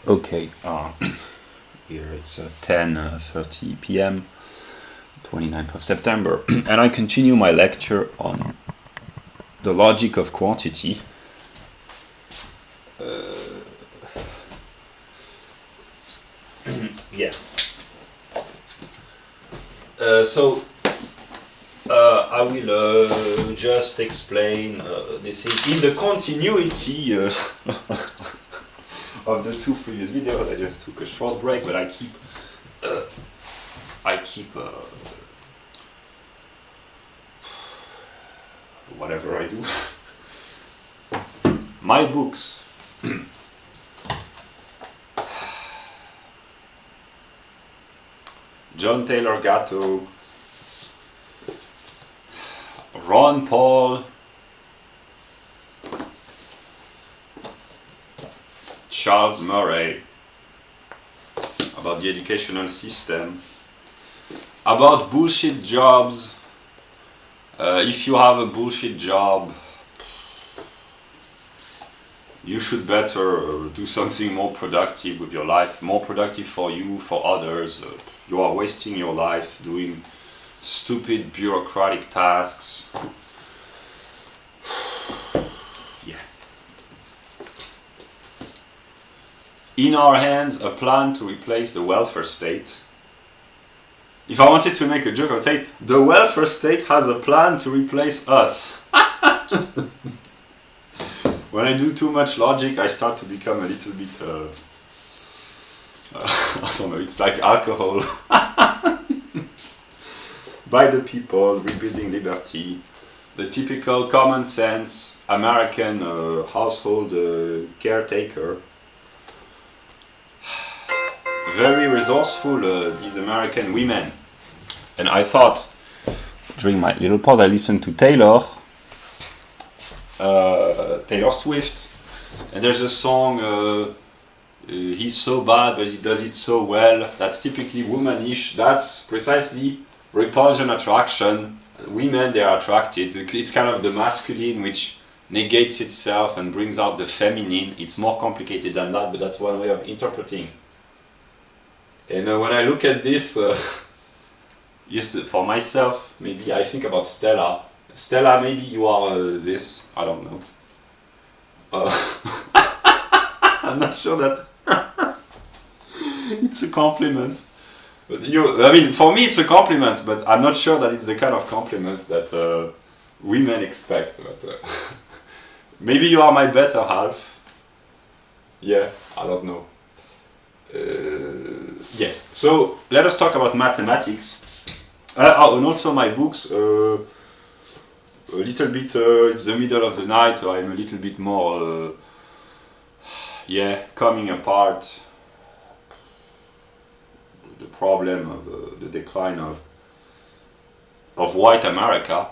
Okay, here it's 10:30 p.m. 29th of September, and I continue my lecture on the logic of quantity. Yeah. I will just explain this in the continuity of the two previous videos. I just took a short break, but I keep whatever I do. My books. John Taylor Gatto, Ron Paul, Charles Murray, about the educational system, about bullshit jobs. If you have a bullshit job, you should better do something more productive with your life, more productive for you, for others. You are wasting your life doing stupid bureaucratic tasks. Yeah. In our hands, a plan to replace the welfare state. If I wanted to make a joke, I would say, the welfare state has a plan to replace us. When I do too much logic, I start to become a little bit, I don't know, it's like alcohol. By the people, rebuilding liberty, the typical common sense American household caretaker. Very resourceful, these American women. And I thought, during my little pause, I listened to Taylor Swift, and there's a song, he's so bad but he does it so well. That's typically womanish. That's precisely repulsion, attraction. Women, they are attracted. It's kind of the masculine which negates itself and brings out the feminine. It's more complicated than that, but that's one way of interpreting. And when I look at this, yes, for myself, maybe I think about Stella. Stella, maybe you are this, I don't know. I'm not sure that it's a compliment. But for me it's a compliment, but I'm not sure that it's the kind of compliment that women expect. But maybe you are my better half. Yeah, I don't know. Yeah, so let us talk about mathematics. And also my books. A little bit, it's the middle of the night, so I'm a little bit more, coming apart the problem of the decline of white America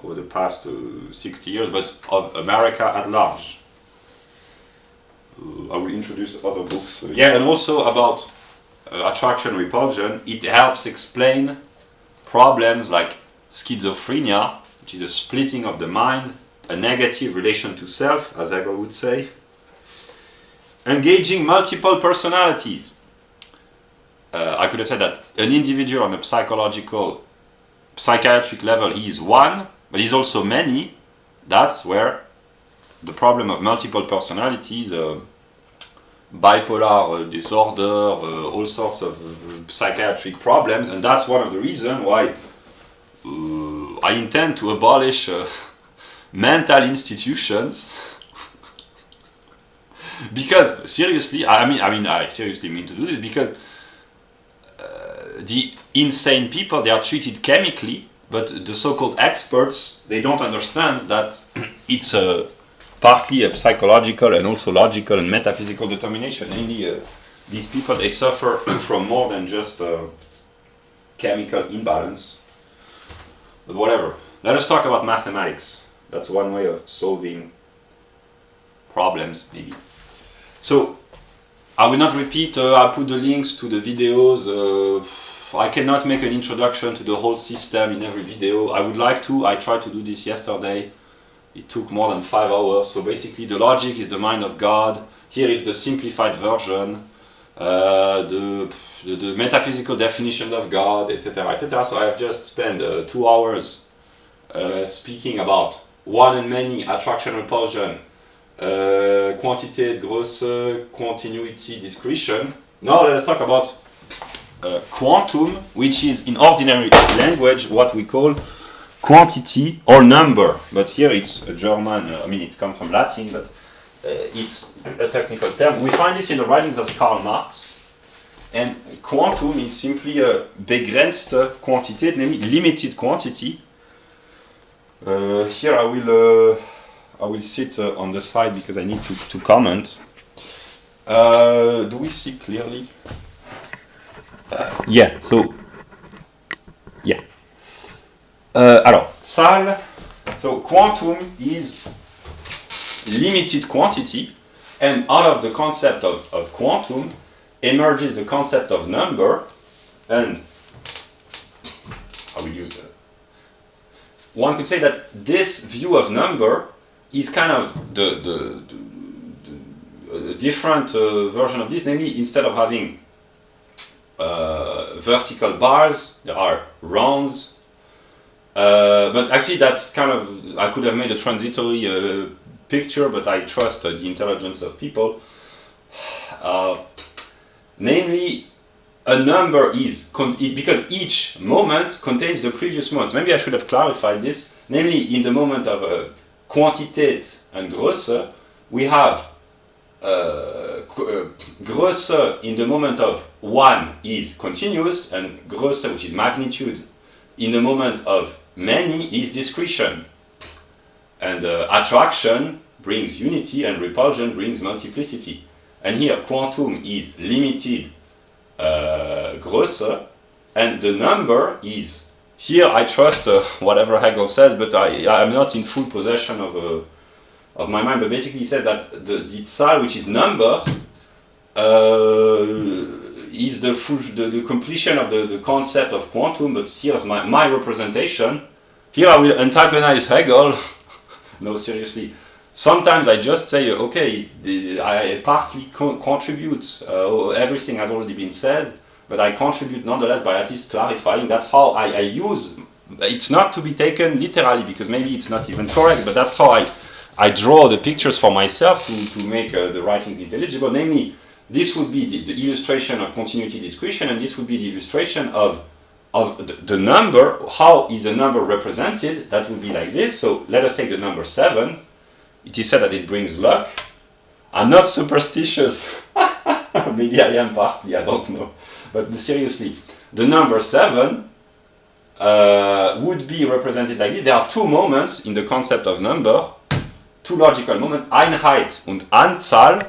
over the past 60 years, but of America at large. I will introduce other books. And also about attraction, repulsion. It helps explain problems like schizophrenia, which is a splitting of the mind, a negative relation to self, as Hegel would say. Engaging multiple personalities. I could have said that an individual on a psychiatric level, he is one, but he's also many. That's where the problem of multiple personalities, bipolar disorder, all sorts of psychiatric problems, and that's one of the reasons why I intend to abolish mental institutions. Because seriously, I seriously mean to do this, because the insane people, they are treated chemically, but the so-called experts, they don't understand that it's partly a psychological and also logical and metaphysical determination. Namely, these people, they suffer from more than just chemical imbalance. But whatever. Let us talk about mathematics. That's one way of solving problems, maybe. So, I will not repeat, I put the links to the videos. I cannot make an introduction to the whole system in every video. I would like to, I tried to do this yesterday. It took more than 5 hours. So basically the logic is the mind of God. Here is the simplified version, the metaphysical definition of God, etc., etc. So I have just spent 2 hours speaking about one and many, attraction, repulsion, quantität, Größe, continuity, discretion. Now let us talk about quantum, which is in ordinary language what we call quantity or number, but here it's a German, I mean it comes from Latin, but it's a technical term. We find this in the writings of Karl Marx, and quantum is simply a begrenzte Quantität, namely limited quantity. Here I will sit on the side because I need to comment. Do we see clearly? Yeah, so yeah. Alors, salle, so quantum is limited quantity, and out of the concept of quantum emerges the concept of number, and I will use one could say that this view of number is kind of the different version of this, namely instead of having vertical bars, there are rounds. But actually that's kind of, I could have made a transitory picture, but I trust the intelligence of people. Namely, a number is, because each moment contains the previous moment. Maybe I should have clarified this. Namely, in the moment of Quantität and Größe, we have Größe in the moment of 1 is continuous, and Größe, which is magnitude, in the moment of many is discretion. And attraction brings unity, and repulsion brings multiplicity. And here quantum is limited Größe, and the number is, here I trust whatever Hegel says, but I'm not in full possession of my mind, but basically he said that the Zahl, which is number, is the completion of the concept of quantum, but here's my representation. Here I will antagonize Hegel. No, seriously. Sometimes I just say, okay, I partly contribute, everything has already been said, but I contribute nonetheless by at least clarifying. That's how I use, it's not to be taken literally, because maybe it's not even correct, but that's how I draw the pictures for myself to make the writings intelligible. Namely, this would be the illustration of continuity discretion, and this would be the illustration of the number. How is a number represented? That would be like this. So let us take the number 7. It is said that it brings luck. I'm not superstitious. Maybe I am partly, I don't know. But seriously, the number 7 would be represented like this. There are two moments in the concept of number, two logical moments, Einheit und Anzahl.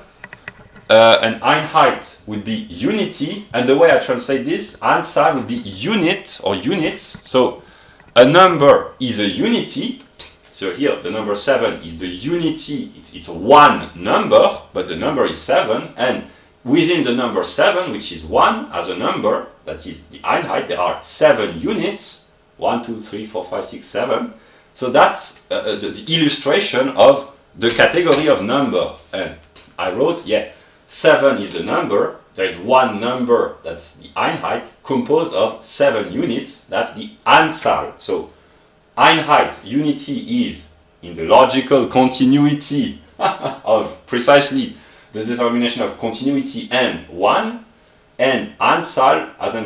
And Einheit would be unity, and the way I translate this, Anzahl would be unit or units. So a number is a unity. So here the number 7 is the unity, it's one number, but the number is 7, and within the number 7, which is 1 as a number, that is the Einheit, there are 7 units, 1, 2, 3, 4, 5, 6, 7. So that's the illustration of the category of number. And I wrote, 7 is the number, there is one number, that's the Einheit, composed of 7 units, that's the Anzahl. So Einheit, unity, is in the logical continuity of precisely the determination of continuity and 1, and Anzahl, as I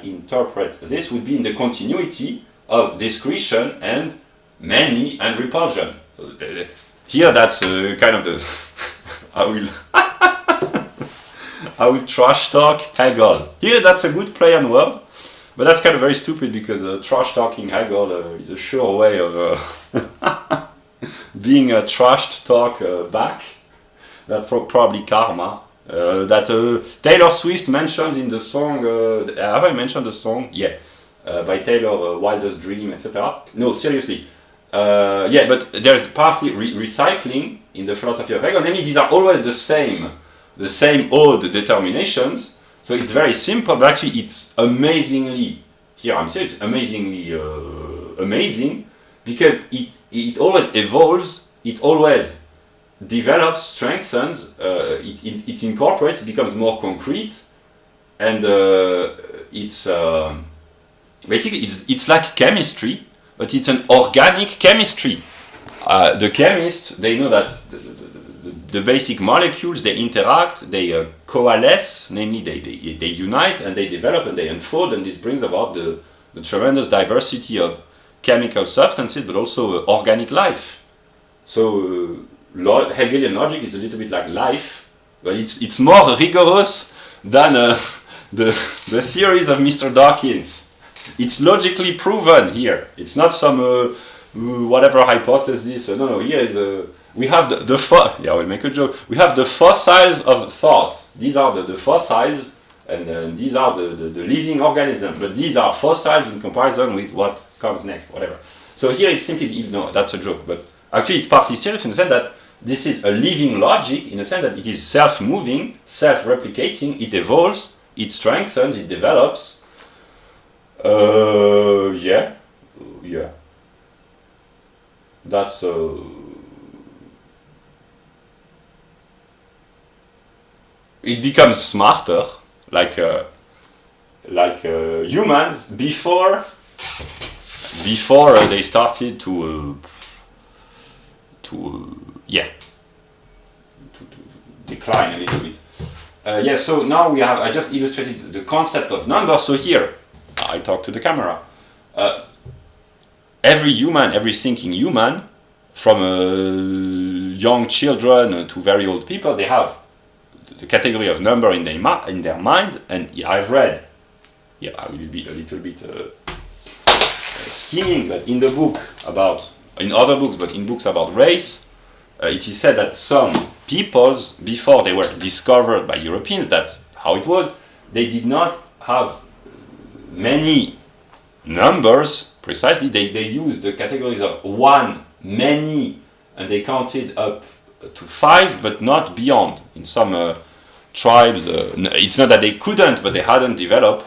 interpret this, would be in the continuity of discretion and many and repulsion. So here that's kind of the I will trash talk Hegel. Here that's a good play on word. But that's kind of very stupid, because trash talking Hegel is a sure way of being a trashed talk back. That's probably karma. That Taylor Swift mentions in the song. Have I mentioned the song? Yeah, by Taylor, Wildest Dream, etc. No, seriously. But there's partly recycling in the philosophy of Hegel. Namely, these are always the same old determinations. So it's very simple, but actually it's amazingly, here I'm saying it's amazingly amazing because it always evolves, it always develops, strengthens, it incorporates, it becomes more concrete, and it's basically it's like chemistry, but it's an organic chemistry. The chemists, they know that the basic molecules, they interact, they coalesce, namely they unite and they develop and they unfold, and this brings about the tremendous diversity of chemical substances, but also organic life. So Hegelian logic is a little bit like life, but it's more rigorous than the theories of Mr. Dawkins. It's logically proven here. It's not some whatever hypothesis. No. Here is we have I will make a joke. We have the fossils of thought. These are the fossils, and these are the living organisms. But these are fossils in comparison with what comes next. Whatever. So here it's simply no. That's a joke, but actually it's partly serious in the sense that this is a living logic, in the sense that it is self-moving, self-replicating. It evolves, it strengthens, it develops. Yeah. That's it becomes smarter, like humans before they started to decline a little bit. So now I just illustrated the concept of number. So here, I talk to the camera. Every human, every thinking human, from young children to very old people, they have the category of number in their mind. And I've read, I will be a little bit skimming, but in other books, but in books about race, it is said that some peoples, before they were discovered by Europeans, that's how it was, they did not have many numbers precisely. They used the categories of one, many, and they counted up to 5, but not beyond. In some tribes, it's not that they couldn't, but they hadn't developed.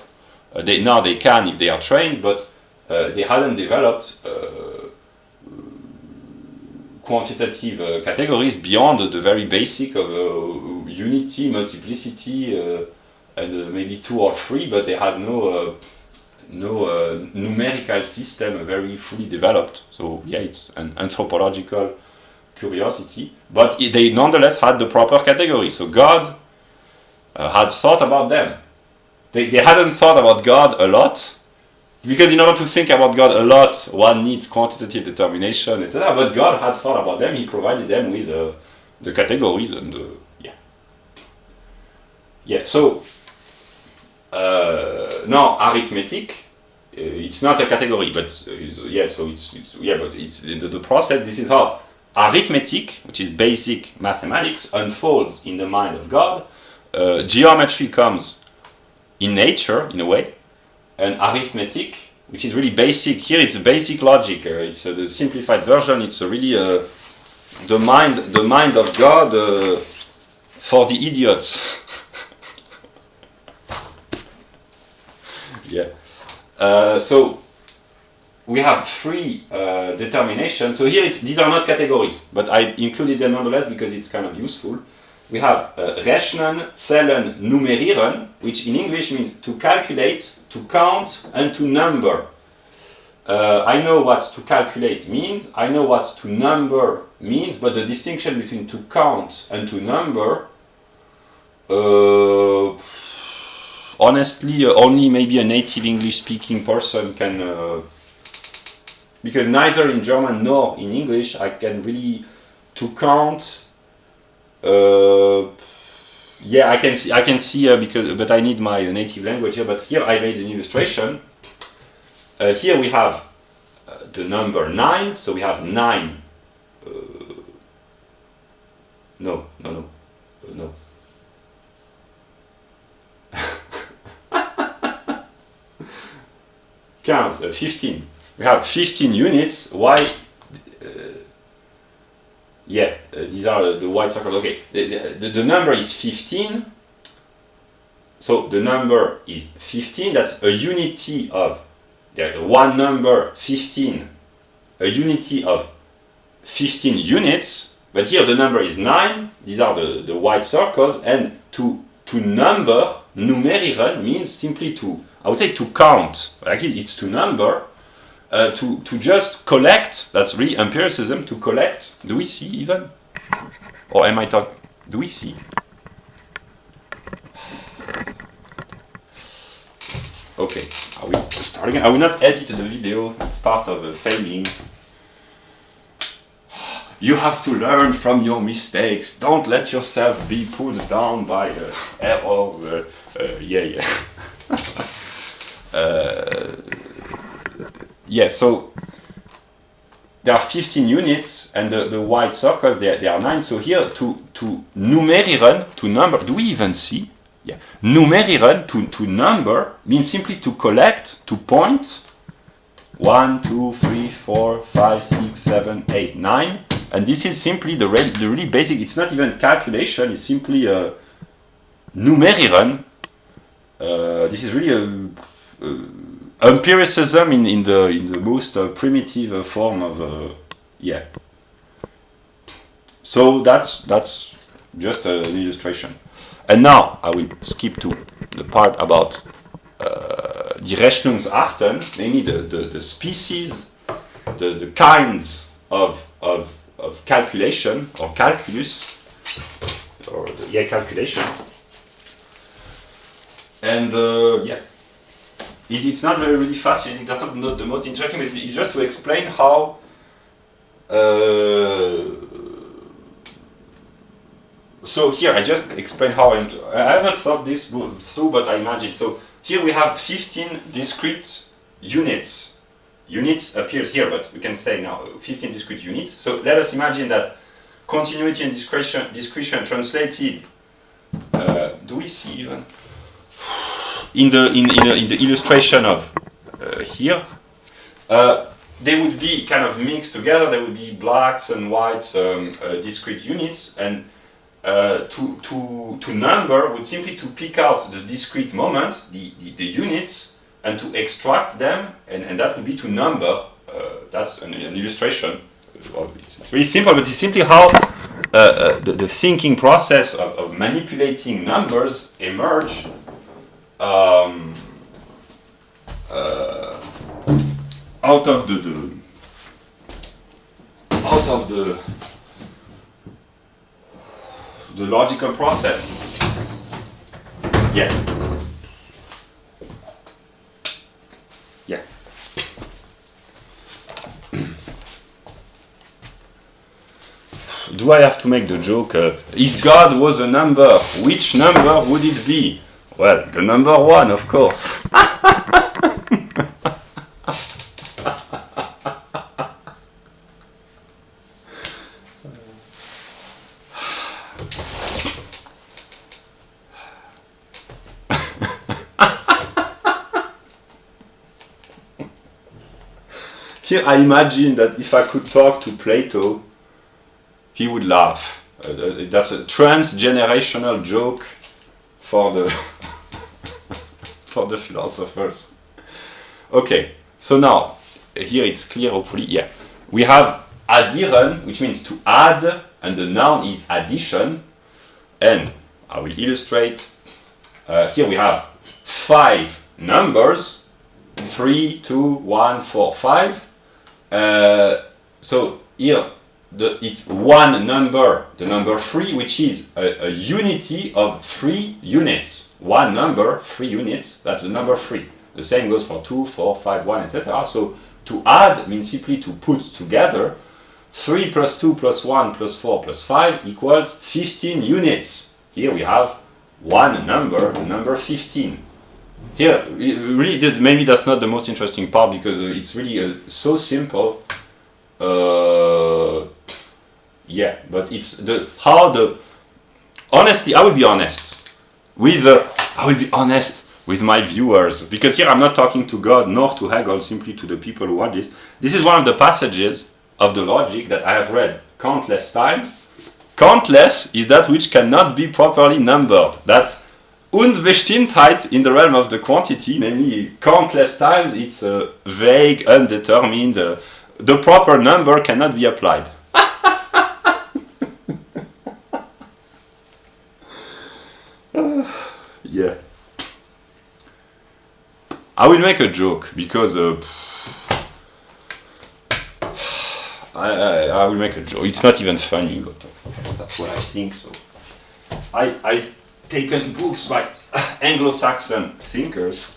Now they can if they are trained, but they hadn't developed quantitative categories beyond the very basic of unity, multiplicity, and maybe 2 or 3, but they had no numerical system very fully developed. So it's an anthropological curiosity, but they nonetheless had the proper category. So God had thought about them. They hadn't thought about God a lot, because in order to think about God a lot, one needs quantitative determination, etc. But God had thought about them. He provided them with the categories and So now arithmetic, it's not a category, but but it's the process. This is how arithmetic, which is basic mathematics, unfolds in the mind of God. Geometry comes in nature, in a way, and arithmetic, which is really basic. Here it's basic logic. It's the simplified version. It's really the mind of God for the idiots. So we have 3 determinations. So here these are not categories, but I included them nonetheless because it's kind of useful. We have rechnen, zählen, numerieren, which in English means to calculate, to count, and to number. I know what to calculate means, I know what to number means, but the distinction between to count and to number, honestly, only maybe a native English-speaking person can, because neither in German nor in English I can really to count. I can see but I need my native language here. But here I made an illustration. Here we have the number 9, so we have 9. No. 15. We have 15 units. Why? These are the white circles. Okay, the number is 15. So the number is 15. That's a unity of one number, 15, a unity of 15 units, but here the number is 9, these are the white circles, and to number, numerieren means simply to, I would say to count, but actually it's to number, to just collect, that's really empiricism, to collect, do we see even? Or am I talking, do we see? Okay, are we starting? I will not edit the video, it's part of failing. You have to learn from your mistakes. Don't let yourself be pulled down by errors. Yeah. Yeah, so there are 15 units, and the white circles, they are 9. So here, to numerieren, to number, do we even see? Yeah. Numerieren, to number, means simply to collect, to point. 1, 2, 3, 4, 5, 6, 7, 8, 9. And this is simply the really basic, it's not even calculation, it's simply numerieren. This is really empiricism in the most primitive form of, yeah. So that's just an illustration. And now I will skip to the part about die Rechnungsarten, namely the species, the kinds of calculation or calculus, or calculation. And yeah, it's not really fascinating. That's not the most interesting. It's just to explain how so here I just explain how I haven't thought this through, but I imagine. So here we have 15 discrete units. Units appears here, but we can say now 15 discrete units. So let us imagine that continuity and discretion translated. Do we see even in the illustration of here? They would be kind of mixed together. There would be blacks and whites, discrete units, and to number would simply to pick out the discrete moment, the units, and to extract them, and that would be to number. That's an illustration. Well, it's very simple, but it's simply how the thinking process of manipulating numbers emerge out of the logical process. Yeah. Yeah. Do I have to make the joke, if God was a number, which number would it be? Well, the number 1, of course. Here I imagine that if I could talk to Plato, he would laugh. That's a transgenerational joke for the for the philosophers. Okay, so now here it's clear, hopefully. Yeah, we have addieren, which means to add, and the noun is addition. And I will illustrate. Here we have 5 numbers: 3, 2, 1, 4, 5. So here it's one number, the number 3, which is a unity of 3 units. One number, 3 units, that's the number 3. The same goes for 2, 4, 5, 1, etc. So to add means simply to put together. 3 plus 2 plus 1 plus 4 plus 5 equals 15 units. Here we have one number, the number 15. Here, really, maybe that's not the most interesting part, because it's really so simple. Yeah, but it's honestly, I will be honest with my viewers, because here I'm not talking to God nor to Hegel, simply to the people who watch this. This is one of the passages of the logic that I have read countless times. Countless is that which cannot be properly numbered. That's Unbestimmtheit in the realm of the quantity, namely countless times it's vague, undetermined, the proper number cannot be applied. Yeah. I will make a joke because I will make a joke. It's not even funny, but that's what I think. So I've taken books by Anglo-Saxon thinkers.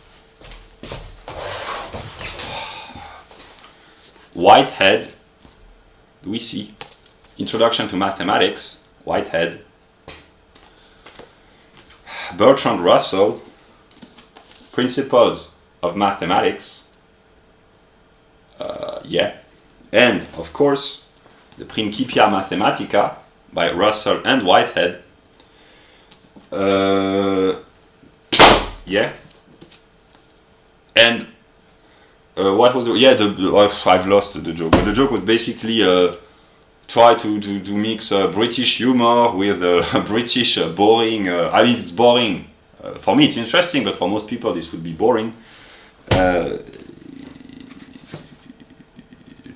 Whitehead, do we see? Introduction to Mathematics, Whitehead. Bertrand Russell, Principles of Mathematics. Yeah. And, of course, the Principia Mathematica by Russell and Whitehead. Yeah. And what was I've lost the joke. But the joke was basically try to mix British humor with British boring. I mean, it's boring. For me, it's interesting, but for most people, this would be boring.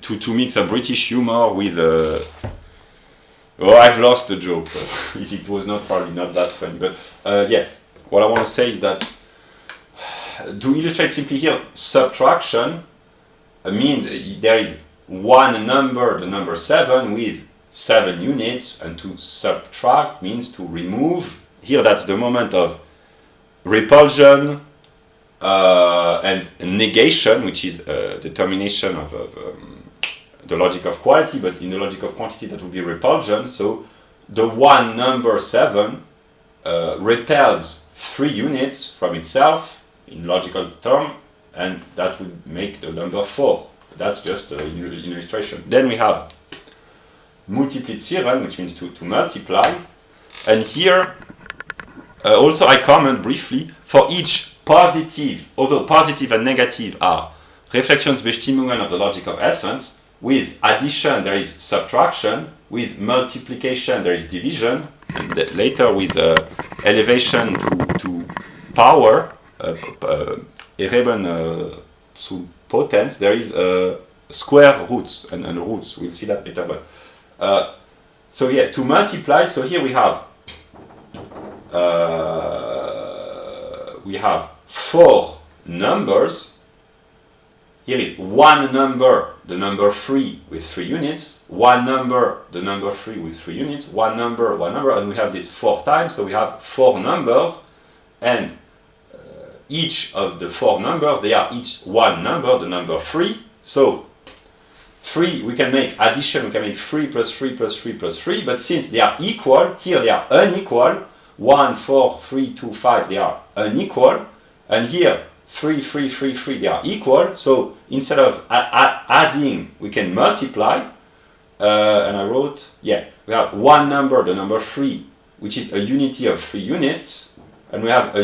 To mix a British humor with I've lost the joke. It was probably not that funny, but yeah. What I want to say is that to illustrate simply here, subtraction means there is one number, the number 7, with 7 units, and to subtract means to remove. Here, that's the moment of repulsion and negation, which is determination of the logic of quality, but in the logic of quantity that would be repulsion. So the one number 7 repels 3 units from itself in logical term, and that would make the number 4. That's just an illustration. Then we have multiplizieren, which means to multiply. And here also I comment briefly for each positive, although positive and negative are Reflexionsbestimmungen of the logic of essence. With addition there is subtraction, with multiplication there is division, and later with elevation to power, erheben zu Potenz, there is square roots and roots. We'll see that later. But so yeah, to multiply. So here we have 4 numbers. Here is one number, the number 3 with 3 units. One number, the number 3 with 3 units. One number, and we have this 4 times. So we have 4 numbers, and each of the 4 numbers, they are each one number, the number 3. So 3, we can make addition, we can make 3 plus 3 plus 3 plus 3, but since they are equal, here they are unequal. 1, 4, 3, 2, 5, they are unequal, and here 3, 3, 3, 3, they are equal. So instead of adding, we can multiply, and I wrote, yeah, we have one number, the number 3, which is a unity of 3 units, and we have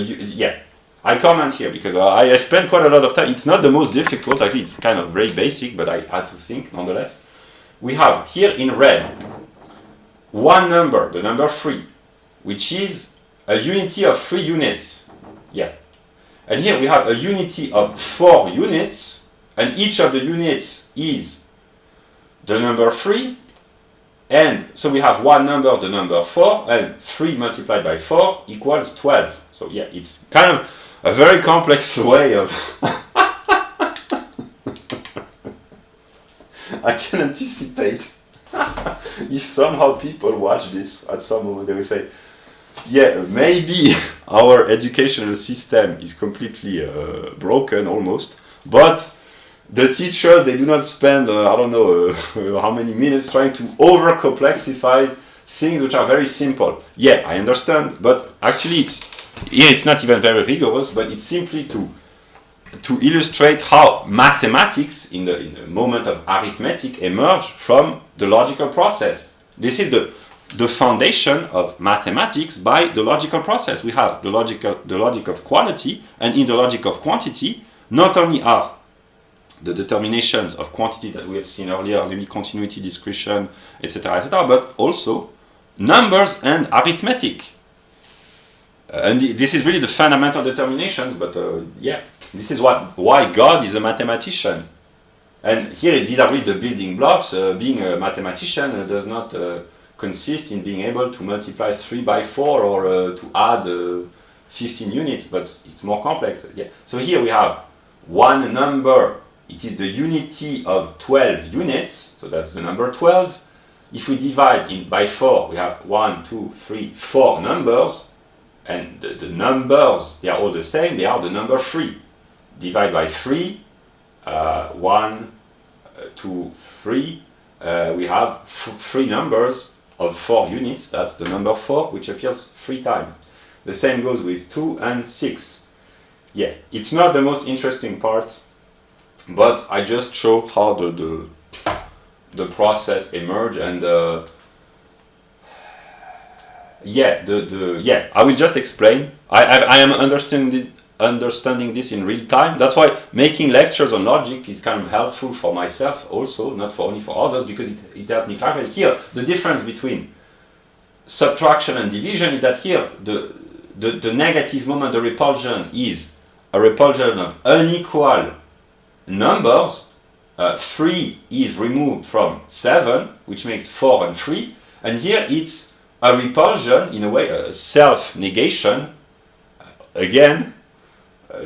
I comment here because I spent quite a lot of time. It's not the most difficult, actually it's kind of very basic, but I had to think nonetheless. We have here in red one number, the number 3, which is a unity of 3 units. Yeah. And here we have a unity of 4 units, and each of the units is the number 3, and so we have one number, the number 4, and 3 multiplied by 4 equals 12. So yeah, it's kind of a very complex way of I can anticipate if somehow people watch this at some moment, they will say, yeah, maybe our educational system is completely broken almost, but the teachers, they do not spend, I don't know how many minutes trying to over-complexify things which are very simple. Yeah, I understand, but actually it's not even very rigorous, but it's simply to illustrate how mathematics in the moment of arithmetic emerge from the logical process. This is the foundation of mathematics by the logical process. We have the logic of quality, and in the logic of quantity, not only are the determinations of quantity that we have seen earlier, namely continuity, discretion, etc., but also numbers and arithmetic. And this is really the fundamental determinations, but yeah, this is why God is a mathematician. And here these are really the building blocks. Being a mathematician does not consist in being able to multiply 3 by 4 or to add 15 units, but it's more complex. Yeah. So here we have one number. It is the unity of 12 units, so that's the number 12. If we divide it by 4, we have 1, 2, 3, 4 numbers, and the numbers, they are all the same, they are the number 3. Divide by 3, 1, 2, 3, we have 3 numbers of 4 units, that's the number 4, which appears 3 times. The same goes with 2 and 6. Yeah, it's not the most interesting part, but I just show how the process emerge, and yeah, I will just explain. I am understanding this in real time. That's why making lectures on logic is kind of helpful for myself also, not for only for others, because it helped me clarify. Here, the difference between subtraction and division is that here the negative moment, the repulsion, is a repulsion of unequal numbers. 3 is removed from 7, which makes 4 and 3, and here it's a repulsion, in a way, a self-negation. Again,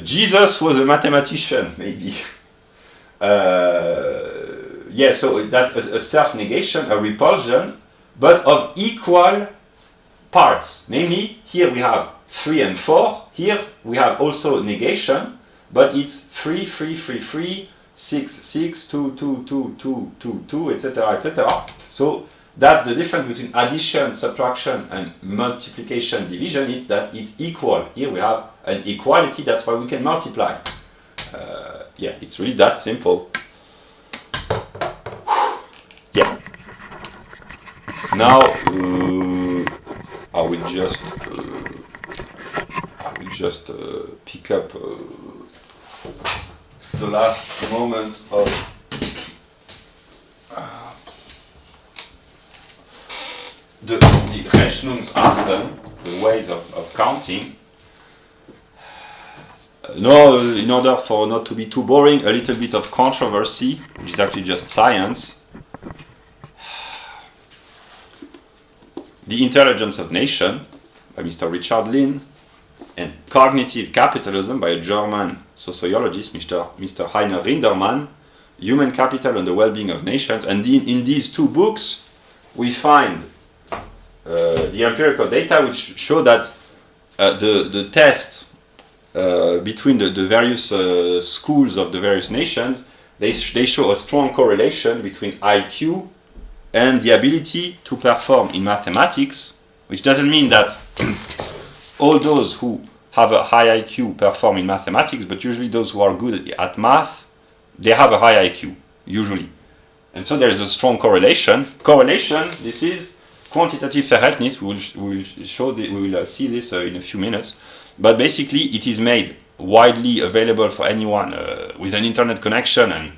Jesus was a mathematician, maybe. Yeah, so that's a self-negation, a repulsion, but of equal parts. Namely, here we have 3 and 4, here we have also negation, but it's 3, 3, 3, 3, 6, 6, 2, 2, 2, 2, 2, 2, etc., etc. So that's the difference between addition, subtraction, and multiplication, division. It's that it's equal. Here we have an equality, that's why we can multiply. Yeah, it's really that simple. Yeah. Now I will just pick up the last moment of the Rechnungsarten, the ways of counting. Now, in order for not to be too boring, a little bit of controversy, which is actually just science. The Intelligence of Nation by Mr. Richard Lynn, and Cognitive Capitalism by a German sociologist, Mr. Heiner Rindermann, Human Capital and the Well-being of Nations. And in these two books, we find the empirical data which show that the test between the various schools of the various nations, they show a strong correlation between IQ and the ability to perform in mathematics, which doesn't mean that all those who have a high IQ perform in mathematics, but usually those who are good at math, they have a high IQ, usually. And so there is a strong correlation. Correlation, this is quantitative Verhältnis. We will see this in a few minutes. But basically, it is made widely available for anyone with an internet connection and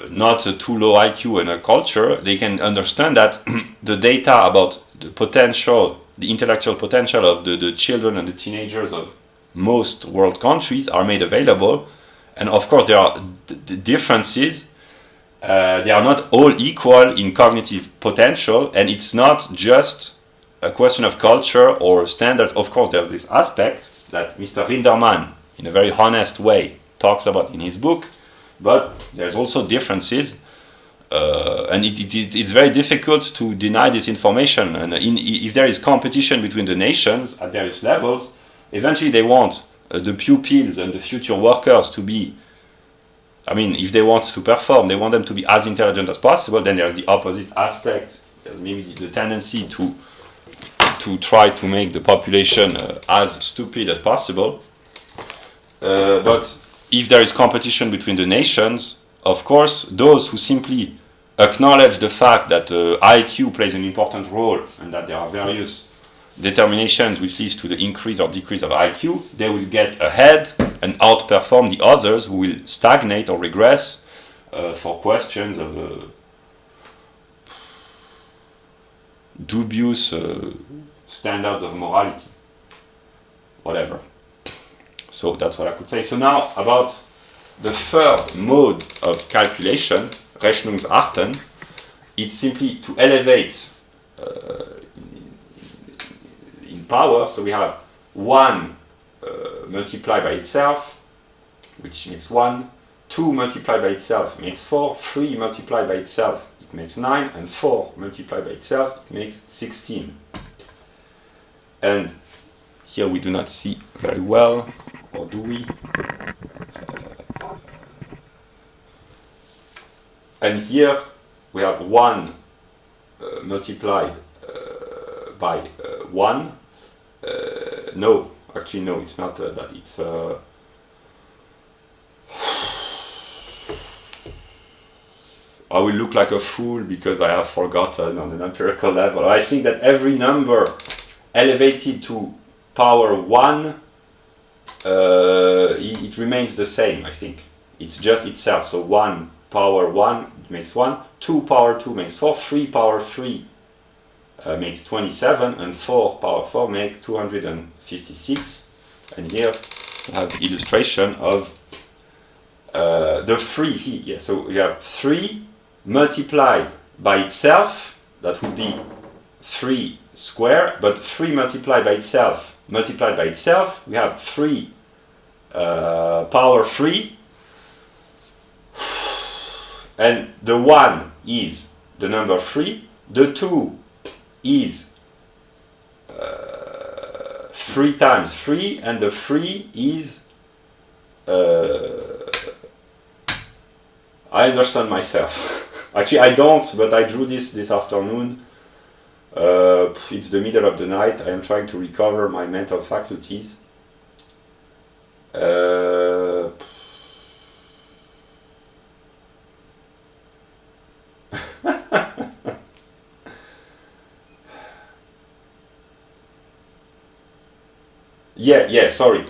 not a too low IQ and a culture. They can understand that the data about the potential, the intellectual potential of the children and the teenagers of most world countries are made available. And of course, there are differences. They are not all equal in cognitive potential, and it's not just a question of culture or standards. Of course, there's this aspect that Mr. Rindermann, in a very honest way, talks about in his book, but there's also differences, and it's very difficult to deny this information. And if there is competition between the nations at various levels, eventually they want the pupils and the future workers to be, I mean, if they want to perform, they want them to be as intelligent as possible. Then there's the opposite aspect. There's maybe the tendency to try to make the population as stupid as possible. But if there is competition between the nations, of course, those who simply acknowledge the fact that IQ plays an important role and that there are various determinations which leads to the increase or decrease of IQ, they will get ahead and outperform the others who will stagnate or regress for questions of dubious standards of morality, whatever. So that's what I could say. So now about the third mode of calculation, Rechnungsarten, it's simply to elevate in power. So we have 1 multiplied by itself, which makes 1, 2 multiplied by itself makes 4, 3 multiplied by itself it makes 9, and 4 multiplied by itself it makes 16. And here we do not see very well, or do we? And here we have 1 multiplied by 1. No, actually no, it's not that. It's I will look like a fool because I have forgotten on an empirical level. I think that every number elevated to power 1, it remains the same, I think. It's just itself. So 1 power 1 makes 1, 2 power 2 makes 4, 3 power 3 makes 27, and 4 power 4 makes 256. And here we have the illustration of the 3 here. Yeah, so we have 3 multiplied by itself, that would be 3 square, but 3 multiplied by itself, we have 3 power 3, and the 1 is the number 3, the 2 is 3 times 3, and the 3 is I understand myself. Actually, I don't, but I drew this afternoon. It's the middle of the night. I am trying to recover my mental faculties.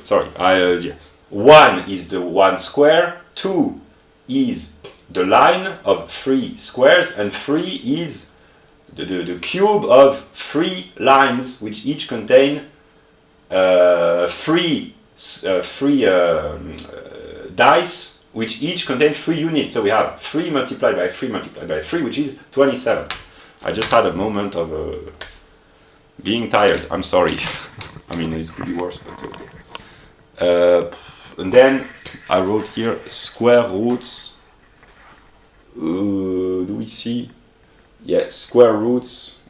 Sorry. Yeah. 1 is the 1 square, 2 is the line of 3 squares, and 3 is the cube of 3 lines, which each contain 3 dice, which each contain 3 units. So we have 3 multiplied by 3 multiplied by 3, which is 27. I just had a moment of being tired. I'm sorry. I mean, it could be worse, but and then I wrote here square roots. Do we see? Yeah, square roots.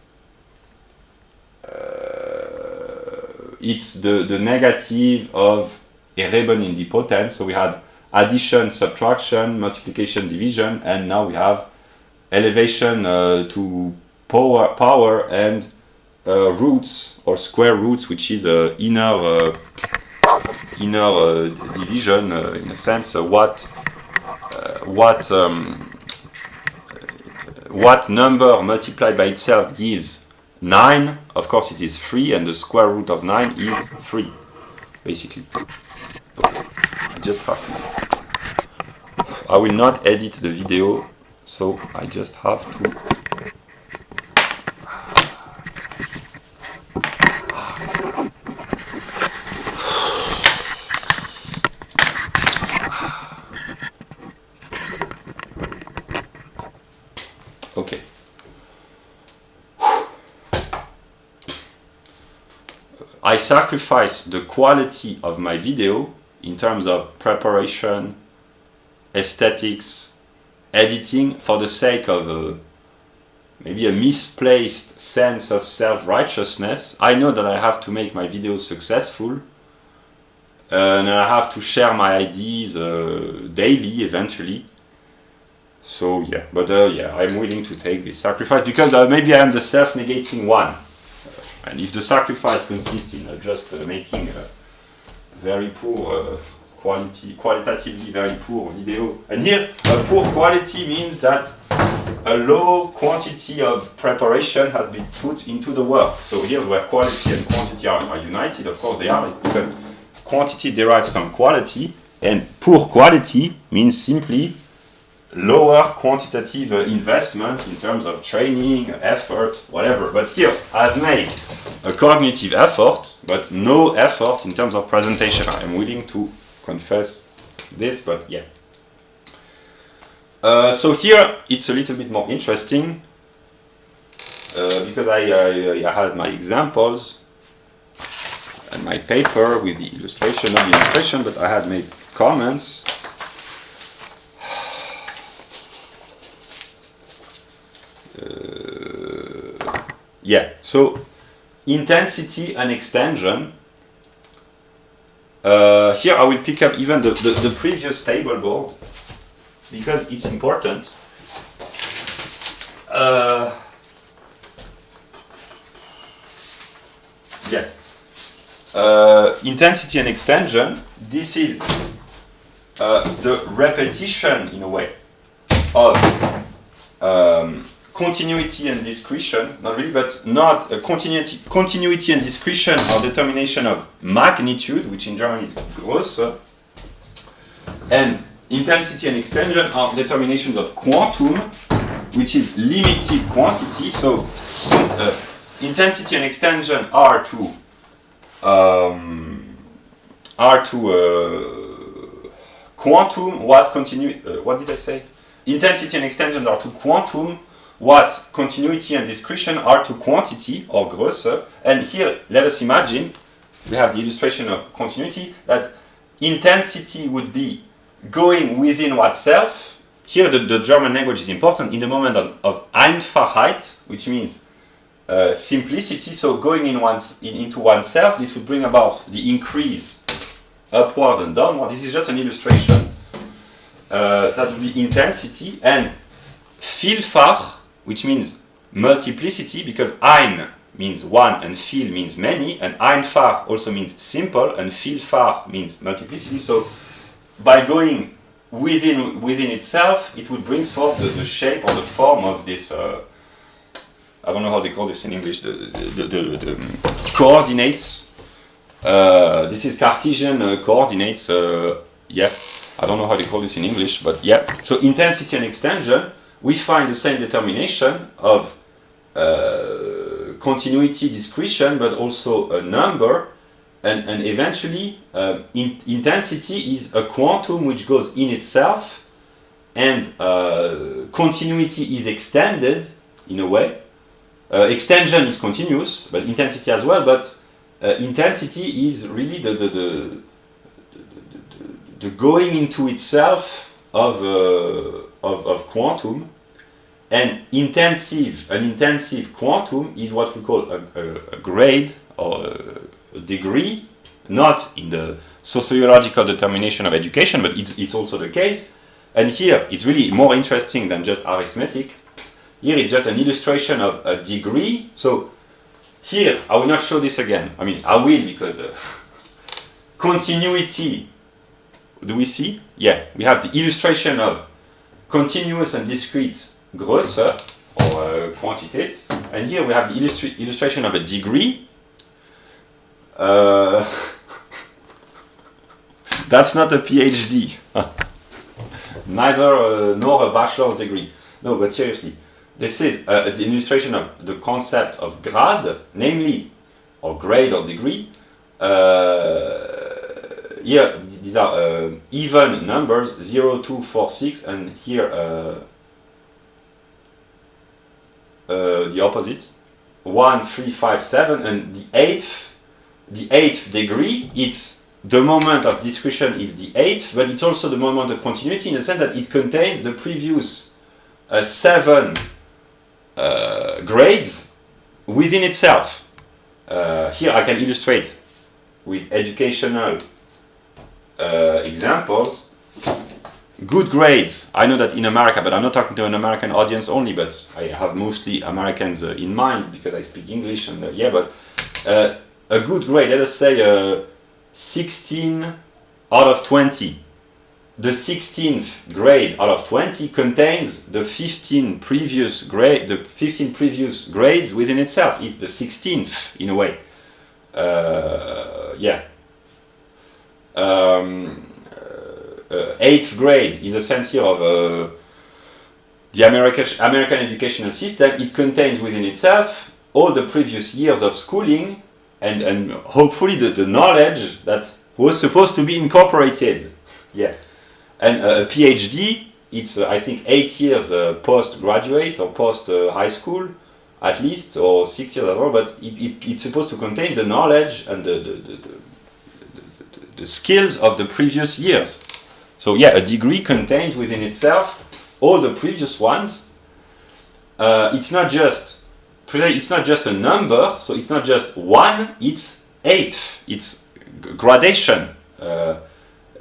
It's the negative of a Rebenidempotence. So we had addition, subtraction, multiplication, division, and now we have elevation to power and roots or square roots, which is inner division in a sense. What number multiplied by itself gives 9? Of course it is 3, and the square root of 9 is 3, basically. I just have to... I will not edit the video, so I just have to... Okay. I sacrifice the quality of my video in terms of preparation, aesthetics, editing for the sake of maybe a misplaced sense of self-righteousness. I know that I have to make my videos successful, and I have to share my ideas daily eventually. So yeah, but yeah, I'm willing to take this sacrifice because maybe I am the self-negating one. And if the sacrifice consists in just making a very poor qualitatively very poor video, and here poor quality means that a low quantity of preparation has been put into the work. So here where quality and quantity are united, of course they are, it's because quantity derives from quality, and poor quality means simply lower quantitative investment in terms of training, effort, whatever. But here I've made a cognitive effort, but no effort in terms of presentation. I am willing to confess this, but yeah, So here it's a little bit more interesting because I had my examples and my paper with the illustration, not the illustration, but I had made comments. Yeah, so intensity and extension. Here I will pick up even the previous table board because it's important. Yeah. Intensity and extension, this is the repetition, in a way, of continuity and discretion, not really, but not continuity and discretion are determination of magnitude, which in German is Größe, and intensity and extension are determinations of quantum, which is limited quantity. So intensity and extension are to quantum what what did I say? Intensity and extension are to quantum what continuity and discretion are to quantity or Größe. And here let us imagine we have the illustration of continuity, that intensity would be going within oneself. Here the German language is important in the moment of Einfachheit, which means simplicity. So going into oneself, this would bring about the increase upward and downward. This is just an illustration. That would be intensity. And Vielfach, which means multiplicity, because ein means one and viel means many, and einfach also means simple, and Vielfach means multiplicity. So by going within itself, it would bring forth the shape or the form of this. I don't know how they call this in English. The coordinates. This is Cartesian coordinates. Yeah, I don't know how they call this in English, but yeah. So intensity and extension, we find the same determination of continuity, discretion, but also a number, and eventually intensity is a quantum which goes in itself, and continuity is extended in a way. Extension is continuous, but intensity as well. But intensity is really the going into itself of quantum, and an intensive quantum is what we call a grade or a degree, not in the sociological determination of education, but it's also the case. And here it's really more interesting than just arithmetic. Here is just an illustration of a degree. So here I will not show this again. I mean, I will, because continuity. Do we see? Yeah, we have the illustration of continuous and discrete Größe, or Quantität, and here we have the illustration of a degree. That's not a PhD, neither nor a bachelor's degree. No, but seriously, this is the illustration of the concept of grade, namely, or grade or degree. Here, these are even numbers, 0, 2, 4, 6, and here the opposite, 1, 3, 5, 7, and the eighth degree, it's the moment of discretion is the eighth, but it's also the moment of continuity in the sense that it contains the previous 7 grades within itself. Here I can illustrate with educational examples. Good grades. I know that in America, but I'm not talking to an American audience only, but I have mostly Americans in mind because I speak English, and yeah, but a good grade, let us say 16 out of 20. The 16th grade out of 20 contains the 15 previous grades within itself. It's the 16th in a way. Yeah. 8th grade, in the sense here of the American educational system, it contains within itself all the previous years of schooling and hopefully the knowledge that was supposed to be incorporated. Yeah. And a PhD it's I think 8 years postgraduate or post high school at least, or 6 years at all, but it's supposed to contain the knowledge and the skills of the previous years. So yeah, a degree contains within itself all the previous ones. It's not just a number, so it's not just one, it's eighth, it's gradation.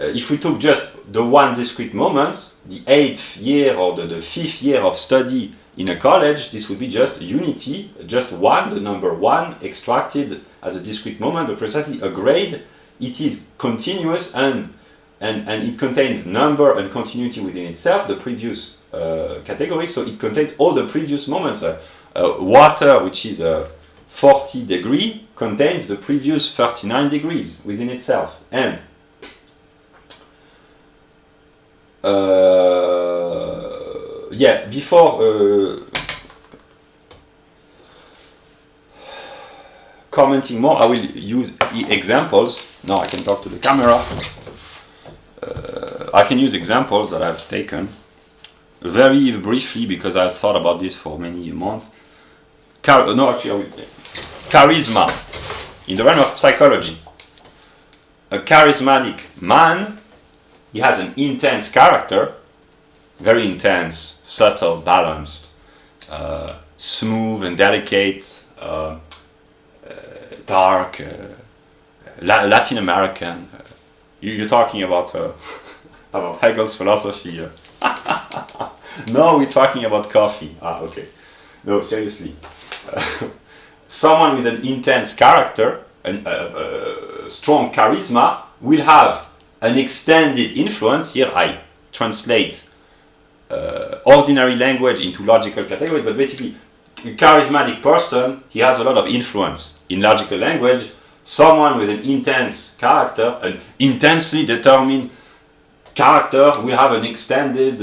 If we took just the one discrete moment, the 8th year or the 5th year of study in a college, this would be just unity, just one, the number one extracted as a discrete moment, but precisely a grade. It is continuous and it contains number and continuity within itself, the previous category, so it contains all the previous moments. Water, which is 40 degree, contains the previous 39 degrees within itself. And yeah, before commenting more, I will use examples. Now I can talk to the camera. I can use examples that I've taken very briefly because I've thought about this for many months. Charisma in the realm of psychology. A charismatic man, he has an intense character, very intense, subtle, balanced, smooth and delicate, dark, Latin American. You're talking about about Hegel's philosophy. No, we're talking about coffee. Ah, okay. No, seriously. Someone with an intense character, strong charisma, will have an extended influence. Here I translate ordinary language into logical categories, but basically, a charismatic person, he has a lot of influence in logical language. Someone with an intense character, an intensely determined character, will have an extended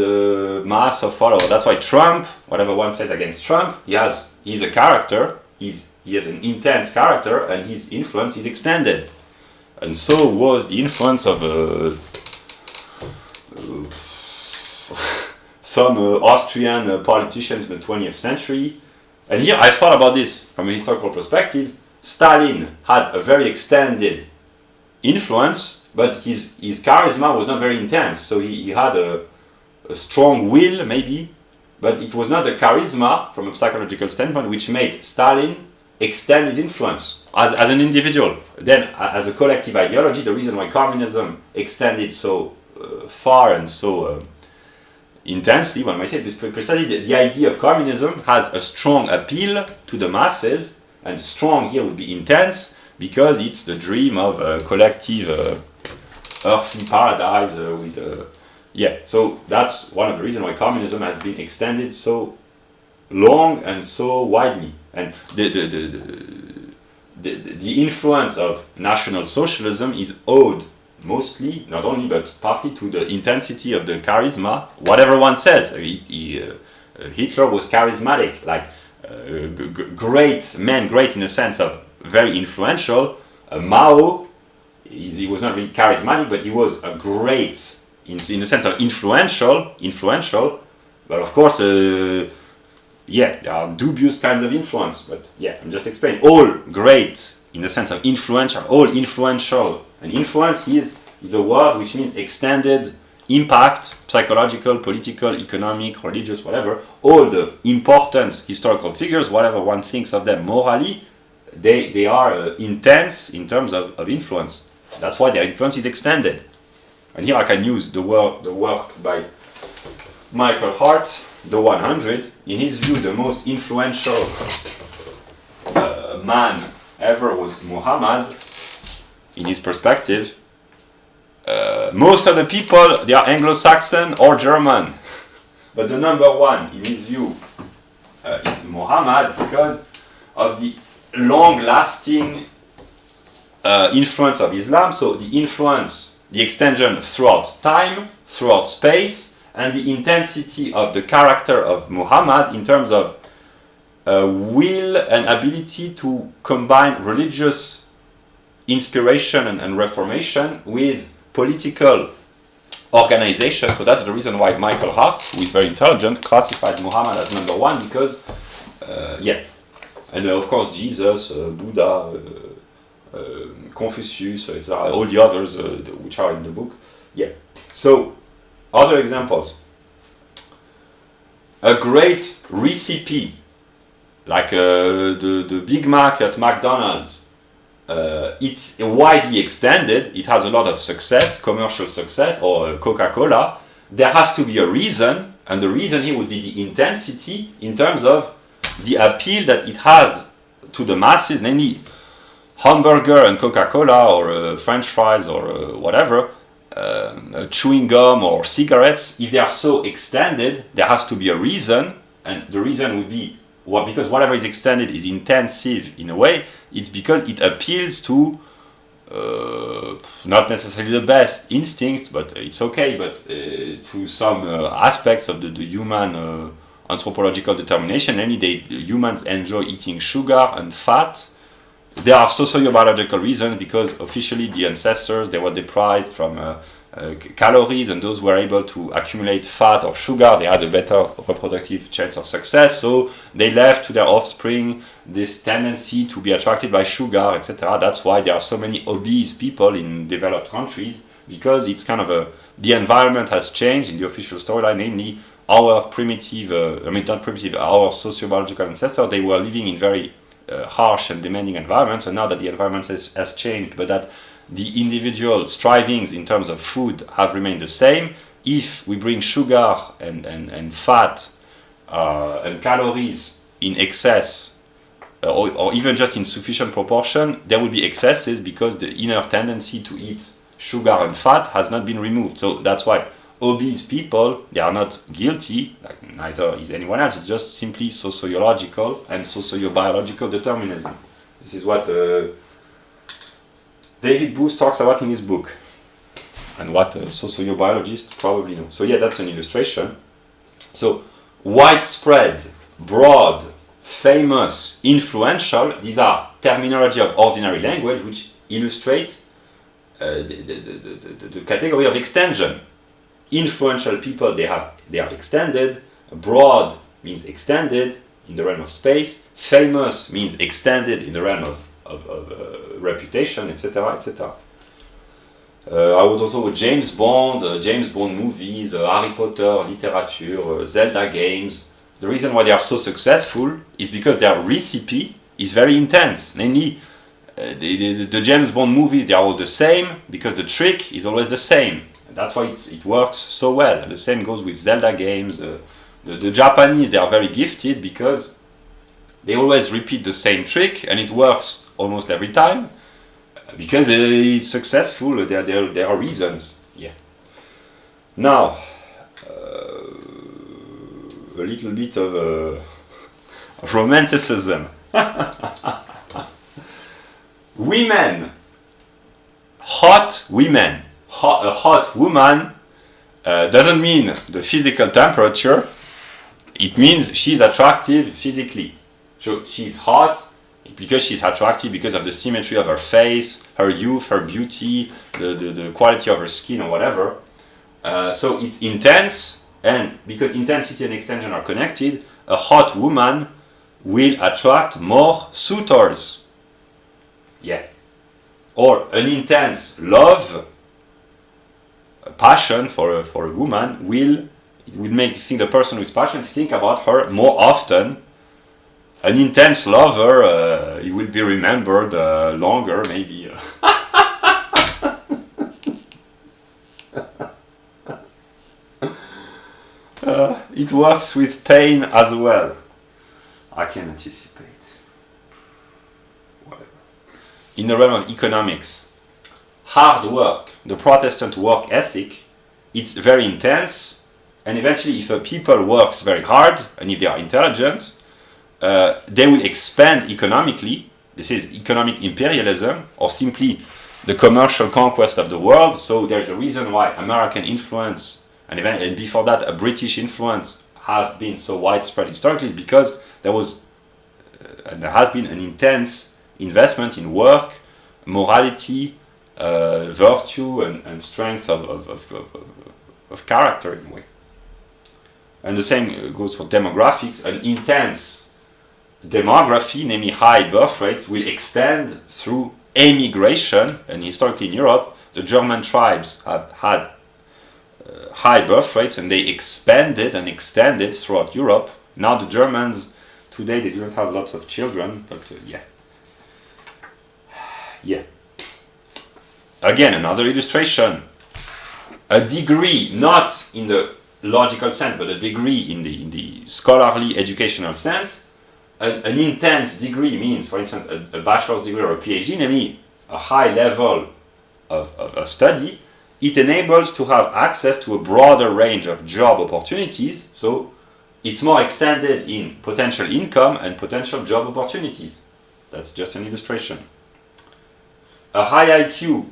mass of followers. That's why Trump, whatever one says against Trump, he's a character, he has an intense character, and his influence is extended. And so was the influence of some Austrian politicians in the 20th century. And here I thought about this from a historical perspective. Stalin had a very extended influence, but his charisma was not very intense. So he had a strong will, maybe, but it was not the charisma from a psychological standpoint which made Stalin extend his influence as an individual. Then, as a collective ideology, the reason why communism extended so far and so intensely, one might say, is precisely the idea of communism has a strong appeal to the masses, and strong here would be intense, because it's the dream of a collective earthly paradise with yeah, so that's one of the reasons why communism has been extended so long and so widely. And the influence of National Socialism is owed mostly, not only, but partly to the intensity of the charisma. Whatever one says, Hitler was charismatic, like great man, great in the sense of very influential. Mao, he was not really charismatic, but he was a great in the sense of influential. But of course, yeah, there are dubious kinds of influence. But yeah, I'm just explaining. All great in the sense of influential, all influential. And influence is a word which means extended impact, psychological, political, economic, religious, whatever. All the important historical figures, whatever one thinks of them morally, they are intense in terms of influence. That's why their influence is extended. And here I can use the work by Michael Hart, The 100. In his view, the most influential man ever was Muhammad. In his perspective, most of the people, they are Anglo-Saxon or German. But the number one, in his view, is Muhammad, because of the long-lasting influence of Islam. So the influence, the extension throughout time, throughout space, and the intensity of the character of Muhammad in terms of will and ability to combine religious inspiration and reformation with political organization. So that's the reason why Michael Hart, who is very intelligent, classified Muhammad as number one, because and of course Jesus, Buddha, Confucius, etc., all the others which are in the book. So other examples. A great recipe, like the Big Mac at McDonald's, it's widely extended, it has a lot of success, commercial success, or Coca-Cola. There has to be a reason, and the reason here would be the intensity in terms of the appeal that it has to the masses, namely hamburger and Coca-Cola, or French fries, or whatever, chewing gum or cigarettes. If they are so extended, there has to be a reason, and the reason would be because whatever is extended is intensive in a way. It's because it appeals to not necessarily the best instincts, but it's okay, but to some aspects of the human anthropological determination. Namely, humans enjoy eating sugar and fat. There are sociobiological reasons, because officially the ancestors, they were deprived from calories, and those who were able to accumulate fat or sugar, they had a better reproductive chance of success, so they left to their offspring this tendency to be attracted by sugar, etc. That's why there are so many obese people in developed countries, because it's kind of the environment has changed in the official storyline. Namely, our primitive, our sociobiological ancestors, they were living in very harsh and demanding environments, and now that the environment has changed, but that the individual strivings in terms of food have remained the same, if we bring sugar and fat and calories in excess, or even just in sufficient proportion, there will be excesses, because the inner tendency to eat sugar and fat has not been removed. So that's why obese people, they are not guilty, like neither is anyone else. It's just simply sociological and sociobiological determinism. This is what David Booth talks about in his book, and what sociobiologists probably know. So yeah, that's an illustration. So widespread, broad, famous, influential, these are terminology of ordinary language which illustrate the category of extension. Influential people, they are extended. Broad means extended in the realm of space. Famous means extended in the realm of reputation, etc., etc. I would also James Bond movies, Harry Potter literature, Zelda games. The reason why they are so successful is because their recipe is very intense. Namely, the James Bond movies, they are all the same, because the trick is always the same. And that's why it works so well. And the same goes with Zelda games. The Japanese, they are very gifted, because they always repeat the same trick, and it works almost every time, because it's successful. There are reasons. Yeah. Now, a little bit of romanticism. Women, hot women. A hot woman doesn't mean the physical temperature. It means she's attractive physically. So she's hot because she's attractive, because of the symmetry of her face, her youth, her beauty, the quality of her skin, or whatever. So it's intense, and because intensity and extension are connected, a hot woman will attract more suitors. Yeah. Or an intense love, a passion for a woman will make the person with passion think about her more often. An intense lover, he will be remembered longer, maybe. It works with pain as well. I can anticipate. Whatever. In the realm of economics, hard work, the Protestant work ethic, it's very intense, and eventually if a people works very hard, and if they are intelligent, they will expand economically. This is economic imperialism, or simply the commercial conquest of the world. So there's a reason why American influence, and before that a British influence, have been so widespread historically, because there was and there has been an intense investment in work, morality, virtue, and strength of character in a way. And the same goes for demographics. An intense demography, namely high birth rates, will extend through emigration. And historically in Europe, the German tribes have had high birth rates, and they expanded and extended throughout Europe. Now the Germans, today they do not have lots of children, but yeah. Again, another illustration. A degree, not in the logical sense, but a degree in the scholarly educational sense. An intense degree means, for instance, a bachelor's degree or a PhD, namely a high level of a study. It enables to have access to a broader range of job opportunities, so it's more extended in potential income and potential job opportunities. That's just an illustration. A high IQ,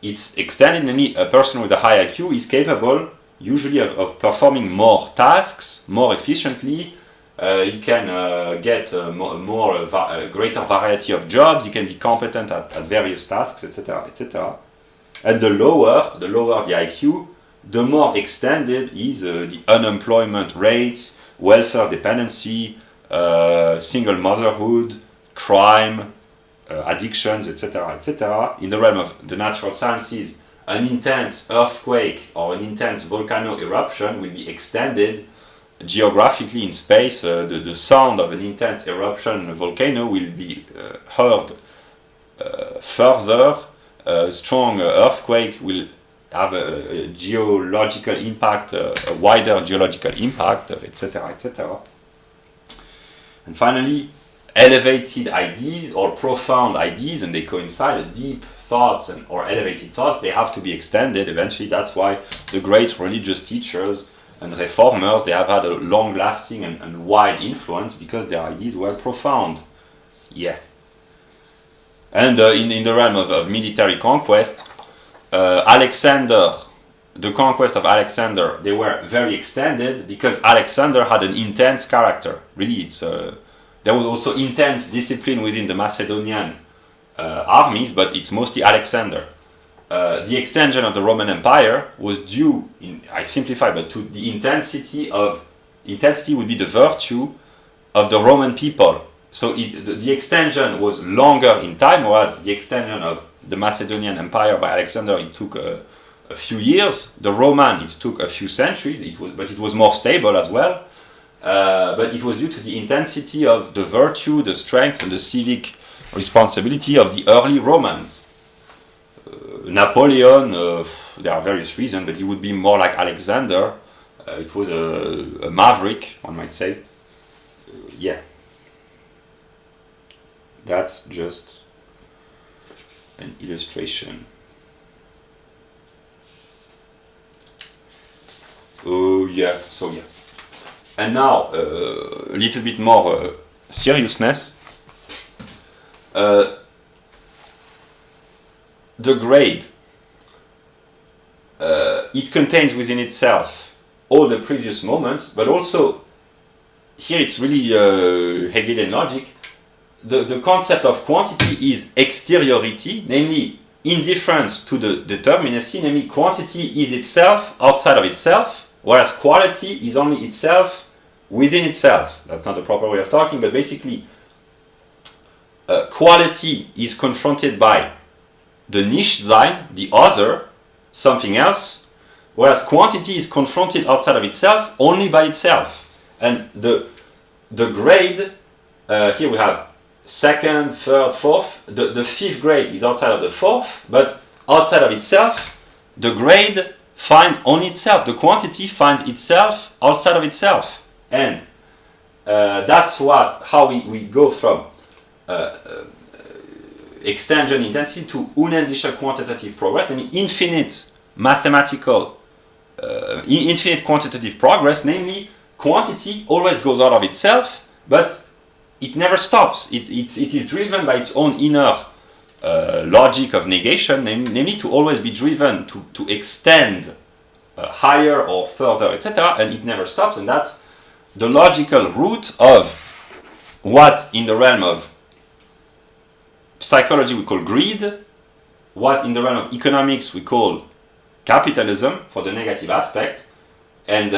it's extended, namely a person with a high IQ is capable usually of performing more tasks more efficiently. He can get a greater variety of jobs, he can be competent at various tasks, etc., etc. And the lower the IQ, the more extended is the unemployment rates, welfare dependency, single motherhood, crime, addictions, etc., etc. In the realm of the natural sciences, an intense earthquake or an intense volcano eruption will be extended geographically in space. The sound of an intense eruption in a volcano will be heard further. A strong earthquake will have a geological impact, a wider geological impact, etc., etc. And finally, elevated ideas or profound ideas, and they coincide, deep thoughts or elevated thoughts, they have to be extended eventually. That's why the great religious teachers and reformers, they have had a long-lasting and wide influence, because their ideas were profound. Yeah. And in the realm of military conquest, Alexander, the conquest of Alexander, they were very extended because Alexander had an intense character. Really, there was also intense discipline within the Macedonian armies, but it's mostly Alexander. The extension of the Roman Empire was due, I simplify, but to the intensity would be the virtue of the Roman people. So the extension was longer in time, whereas the extension of the Macedonian Empire by Alexander, it took a few years. The Roman, it took a few centuries, but it was more stable as well. But it was due to the intensity of the virtue, the strength, and the civic responsibility of the early Romans. Napoleon, there are various reasons, but he would be more like Alexander. It was a maverick, one might say. Yeah. That's just an illustration. Oh yeah, so yeah. And now a little bit more seriousness. The grade, it contains within itself all the previous moments, but also here it's really Hegelian logic. The concept of quantity is exteriority, namely indifference to the determinacy, namely quantity is itself outside of itself, whereas quality is only itself within itself. That's not the proper way of talking, but basically quality is confronted by the Nichtsein, the other, something else, whereas quantity is confronted outside of itself only by itself. And the grade, here we have second, third, fourth. The fifth grade is outside of the fourth, but outside of itself, the grade finds only itself. The quantity finds itself outside of itself. And that's how we go from extension intensity to unendliche quantitative progress, namely infinite mathematical, infinite quantitative progress, namely quantity always goes out of itself, but it never stops. It is driven by its own inner logic of negation, namely to always be driven to extend higher or further, etc., and it never stops. And that's the logical root of what in the realm of psychology we call greed, what in the realm of economics we call capitalism for the negative aspect, and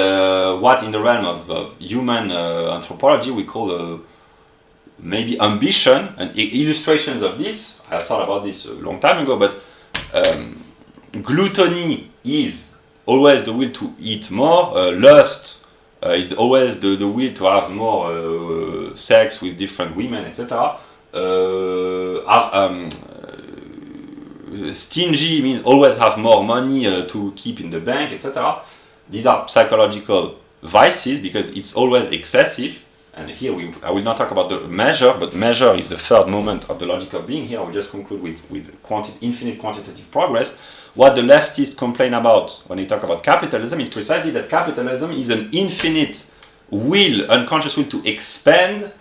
what in the realm of human anthropology we call maybe ambition, and illustrations of this. I thought about this a long time ago, but gluttony is always the will to eat more, lust is always the will to have more sex with different women, etc. Stingy means always have more money to keep in the bank, etc. These are psychological vices because it's always excessive. And here I will not talk about the measure, but measure is the third moment of the logic of being. Here I will just conclude with infinite quantitative progress. What the leftists complain about when they talk about capitalism is precisely that capitalism is an infinite will, unconscious will to expand,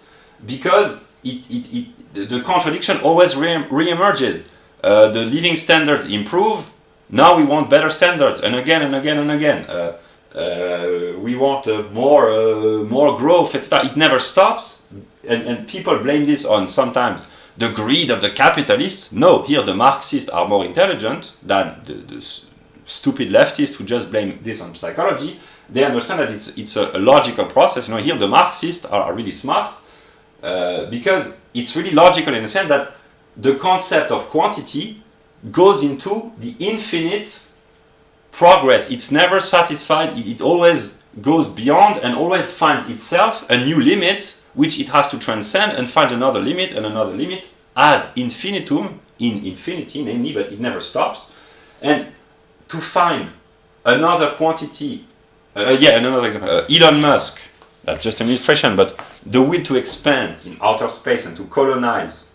because the contradiction always re-emerges. The living standards improve, now we want better standards, and again and again and again. We want more growth, etc. It never stops, and people blame this on sometimes the greed of the capitalists. No, here the Marxists are more intelligent than the stupid leftists who just blame this on psychology. They understand that it's a logical process. You know, here the Marxists are really smart because it's really logical in the sense that the concept of quantity goes into the infinite progress. It's never satisfied. It always goes beyond and always finds itself a new limit which it has to transcend, and finds another limit and another limit ad infinitum, in infinity namely, but it never stops. And to find another quantity, another example, Elon Musk, that's just an illustration, but the will to expand in outer space and to colonize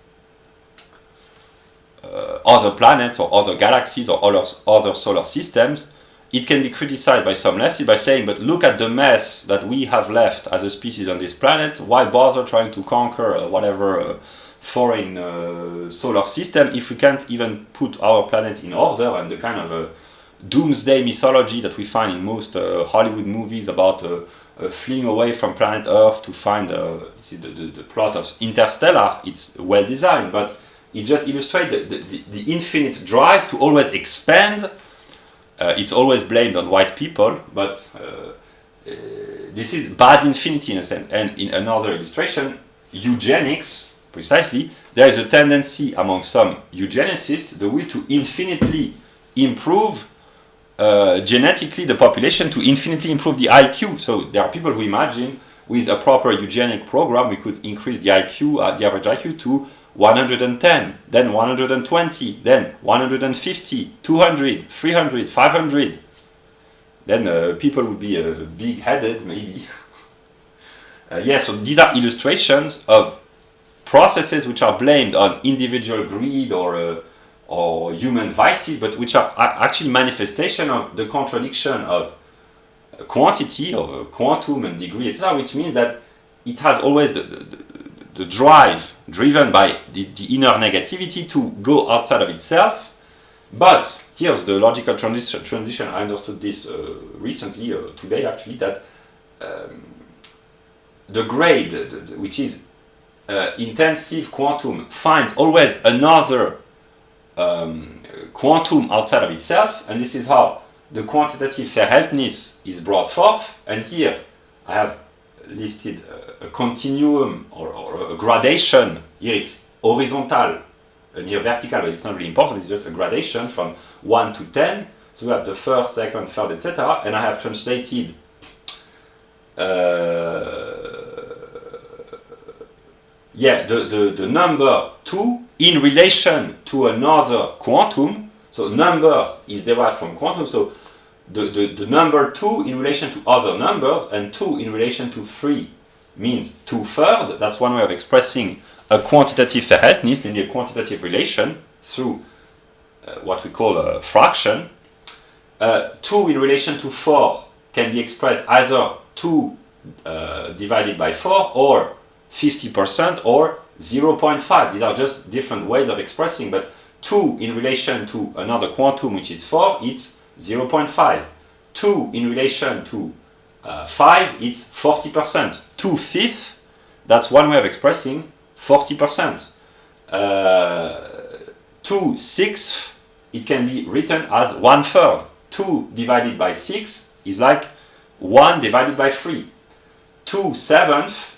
other planets or other galaxies or other solar systems, it can be criticized by some leftists by saying, but look at the mess that we have left as a species on this planet, why bother trying to conquer whatever foreign solar system if we can't even put our planet in order? And the kind of doomsday mythology that we find in most Hollywood movies about fleeing away from planet Earth to find, this is the plot of Interstellar, it's well designed, but it just illustrates the infinite drive to always expand. It's always blamed on white people, but this is bad infinity in a sense. And in another illustration, eugenics, precisely, there is a tendency among some eugenicists, the will to infinitely improve genetically the population, to infinitely improve the IQ. So there are people who imagine with a proper eugenic program we could increase the IQ, the average IQ to 110, then 120, then 150, 200, 300, 500. Then people would be big-headed, maybe. So these are illustrations of processes which are blamed on individual greed or human vices, but which are actually manifestation of the contradiction of quantity, of quantum and degree, etc., which means that it has always the drive driven by the inner negativity to go outside of itself. But here's the logical transition. I understood this recently, today actually, that the grade, which is intensive quantum, finds always another quantum outside of itself, and this is how the quantitative Verhältnis is brought forth. And here I have listed a continuum or a gradation. Here it's horizontal and here vertical, but it's not really important, it's just a gradation from 1 to 10. So we have the first, second, third, etc. And I have translated the number 2 in relation to another quantum. So number is derived from quantum, so the number 2 in relation to other numbers, and 2 in relation to 3 means 2/3. That's one way of expressing a quantitative Verhältnis, namely a quantitative relation through what we call a fraction. 2 in relation to 4 can be expressed either 2 divided by 4 or 50% or 0.5. These are just different ways of expressing, but 2 in relation to another quantum, which is 4, it's 0.5. 2 in relation to 5, it's 40%. 2/5, that's one way of expressing 40%. 2/6, it can be written as 1/3. 2 divided by 6 is like 1 divided by 3. 2/7,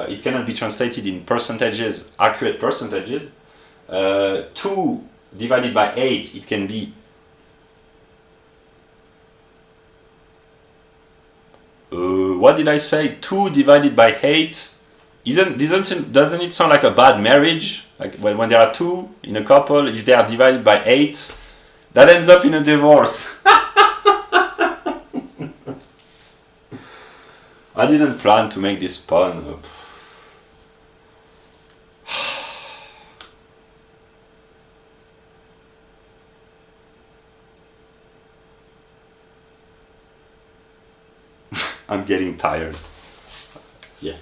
it cannot be translated in percentages, accurate percentages. 2 divided by 8, it can be what did I say? 2 divided by 8. Doesn't it sound like a bad marriage? Like when there are 2 in a couple, if they are divided by 8, that ends up in a divorce. I didn't plan to make this pun. I'm getting tired. Yeah.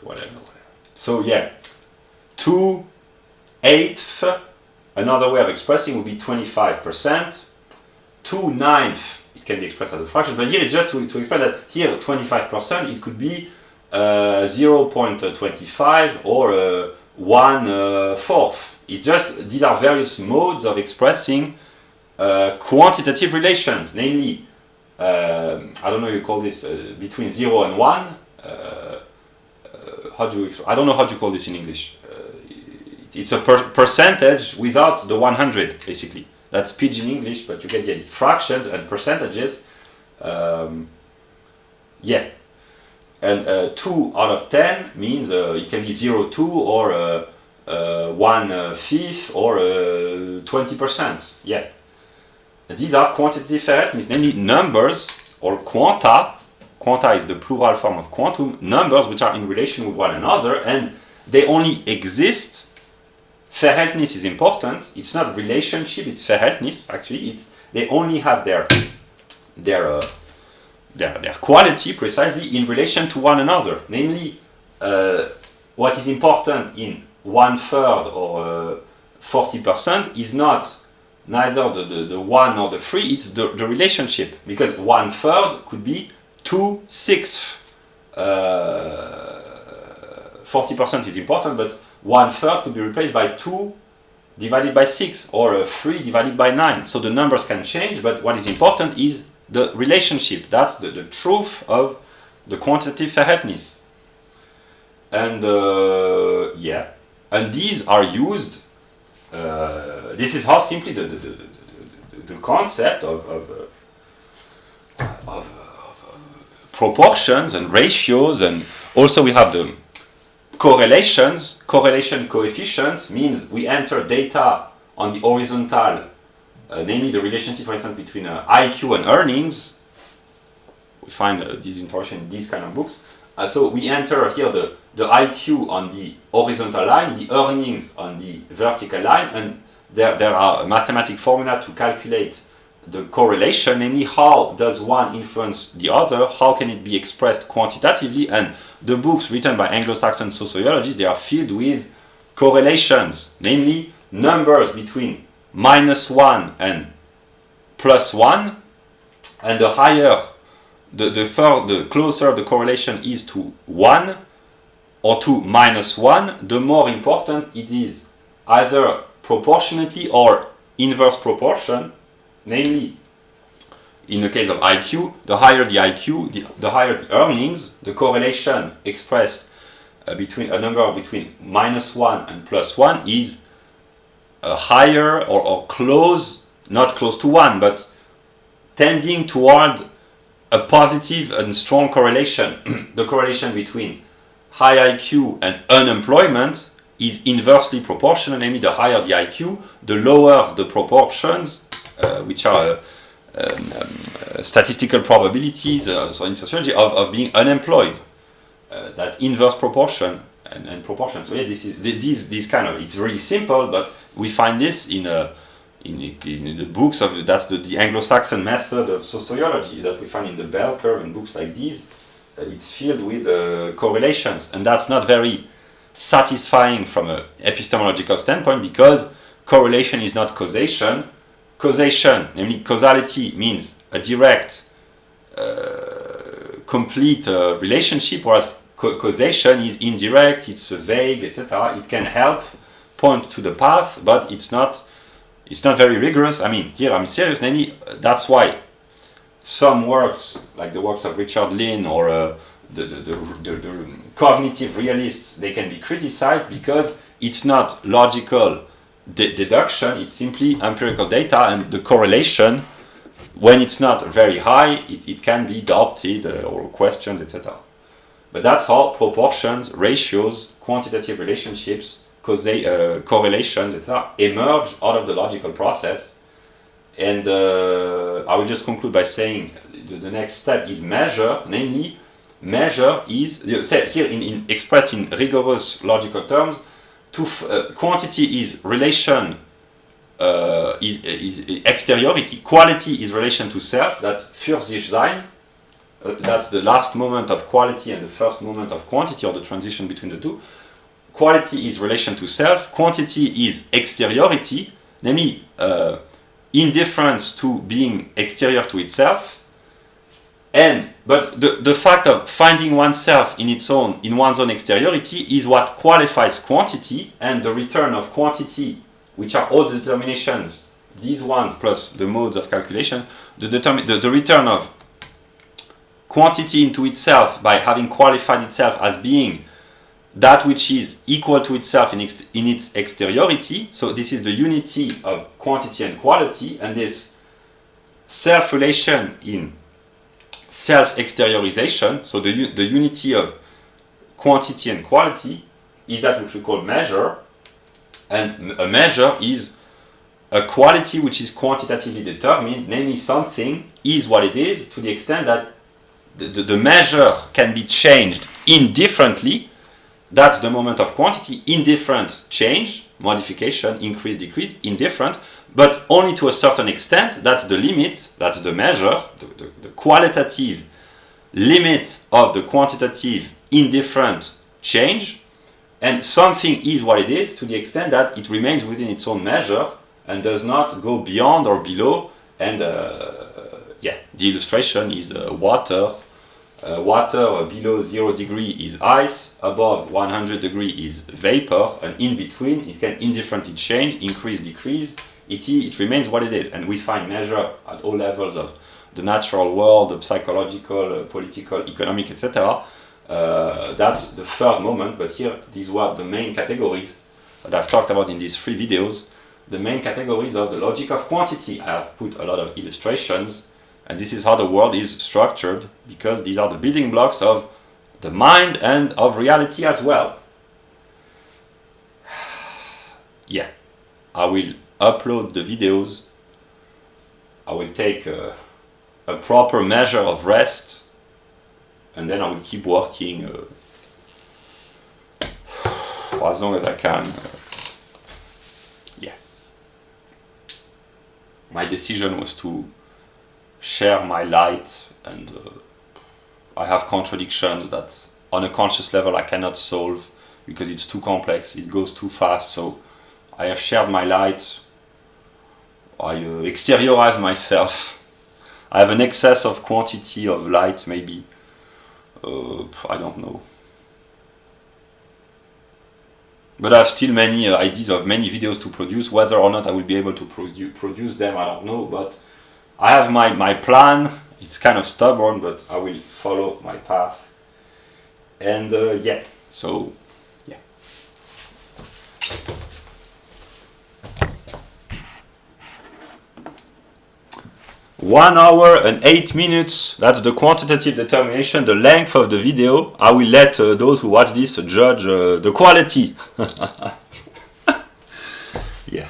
Whatever. So yeah, 2/8, another way of expressing would be 25%. 2/9, it can be expressed as a fraction, but here it's just to explain that here 25%, it could be 0.25 or 1/4. It's just, these are various modes of expressing quantitative relations, namely, I don't know how you call this, between 0 and 1. I don't know how to call this in English. It's a percentage without the 100, basically. That's pidgin English, but you get the fractions and percentages. Yeah. And 2 out of 10 means it can be 0.2 or 1/5 or 20%. Yeah. And these are quantitative variables, namely numbers or quanta. Quanta is the plural form of quantum, numbers which are in relation with one another, and they only exist. Verhältnis is important. It's not relationship, it's Verhältnis. Actually, they only have their quality precisely in relation to one another. Namely, what is important in 1/3 or 40% is neither the 1 nor the 3. It's the relationship, because 1/3 could be 2/6. 40% is important, but 1/3 could be replaced by 2 divided by 6 or 3 divided by 9. So the numbers can change, but what is important is the relationship. That's the truth of the quantitative Verhältnis. And yeah, and these are used. This is how simply the concept of proportions and ratios, and also we have the correlations. Correlation coefficient means we enter data on the horizontal, namely the relationship, for instance, between IQ and earnings. We find this information in these kind of books. So we enter here the IQ on the horizontal line, the earnings on the vertical line, and there are mathematical formula to calculate the correlation, namely how does one influence the other, how can it be expressed quantitatively, and the books written by Anglo-Saxon sociologists, they are filled with correlations, namely numbers between -1 and +1, and the higher, the closer the correlation is to 1 or to -1, the more important it is, either proportionately or inverse proportion. Namely, in the case of IQ, the higher the IQ, the higher the earnings. The correlation expressed between a number between -1 and +1 is higher or close, not close to 1, but tending toward a positive and strong correlation. The correlation between high IQ and unemployment is inversely proportional, namely the higher the IQ, the lower the proportions, which are statistical probabilities, so in sociology, of being unemployed. That's inverse proportion and proportion. So yeah, this kind of, it's really simple, but we find this in the books of, that's the Anglo-Saxon method of sociology that we find in the bell curve and books like these. It's filled with correlations, and that's not very satisfying from an epistemological standpoint, because correlation is not causation. Causation, namely causality, means a direct, complete relationship, whereas causation is indirect, it's vague, etc. It can help point to the path, but it's not It's not very rigorous. I mean, here I'm serious. Namely, that's why some works, like the works of Richard Lynn or the cognitive realists, they can be criticized because it's not logical deduction, it's simply empirical data, and the correlation, when it's not very high, it can be doubted or questioned, etc. But that's how proportions, ratios, quantitative relationships, correlations, etc., emerge out of the logical process. And I will just conclude by saying the next step is measure. Namely, measure is here expressed in rigorous logical terms. Quantity is relation, is exteriority. Quality is relation to self. That's für sich sein. That's the last moment of quality and the first moment of quantity, or the transition between the two. Quality is relation to self. Quantity is exteriority, namely indifference to being exterior to itself. But the fact of finding oneself in one's own exteriority is what qualifies quantity, and the return of quantity, which are all the determinations, these ones plus the modes of calculation, the return of quantity into itself by having qualified itself as being that which is equal to itself in its exteriority. So this is the unity of quantity and quality, and this self-relation in self-exteriorization, so the unity of quantity and quality, is that which we call measure. And a measure is a quality which is quantitatively determined, namely something is what it is to the extent that the measure can be changed indifferently. That's the moment of quantity. Indifferent change, modification, increase, decrease, indifferent, but only to a certain extent. That's the limit, that's the measure, the qualitative limit of the quantitative indifferent change. And something is what it is to the extent that it remains within its own measure and does not go beyond or below. And the illustration is water. Water below 0 degree is ice, above 100 degree is vapor, and in between it can indifferently change, increase, decrease. It remains what it is, and we find measure at all levels of the natural world, the psychological, political, economic, etc. That's the third moment, but here these were the main categories that I've talked about in these 3 videos. The main categories of the logic of quantity. I have put a lot of illustrations. And this is how the world is structured, because these are the building blocks of the mind and of reality as well. Yeah, I will upload the videos. I will take a proper measure of rest, and then I will keep working for as long as I can. Yeah. My decision was to share my light, and I have contradictions that on a conscious level I cannot solve because it's too complex, it goes too fast. So I have shared my light, I exteriorize myself. I have an excess of quantity of light, maybe, I don't know. But I have still many ideas of many videos to produce. Whether or not I will be able to produce them, I don't know, but I have my plan. It's kind of stubborn, but I will follow my path. And yeah, so yeah. One hour and 8 minutes, that's the quantitative determination, the length of the video. I will let those who watch this judge the quality. Yeah.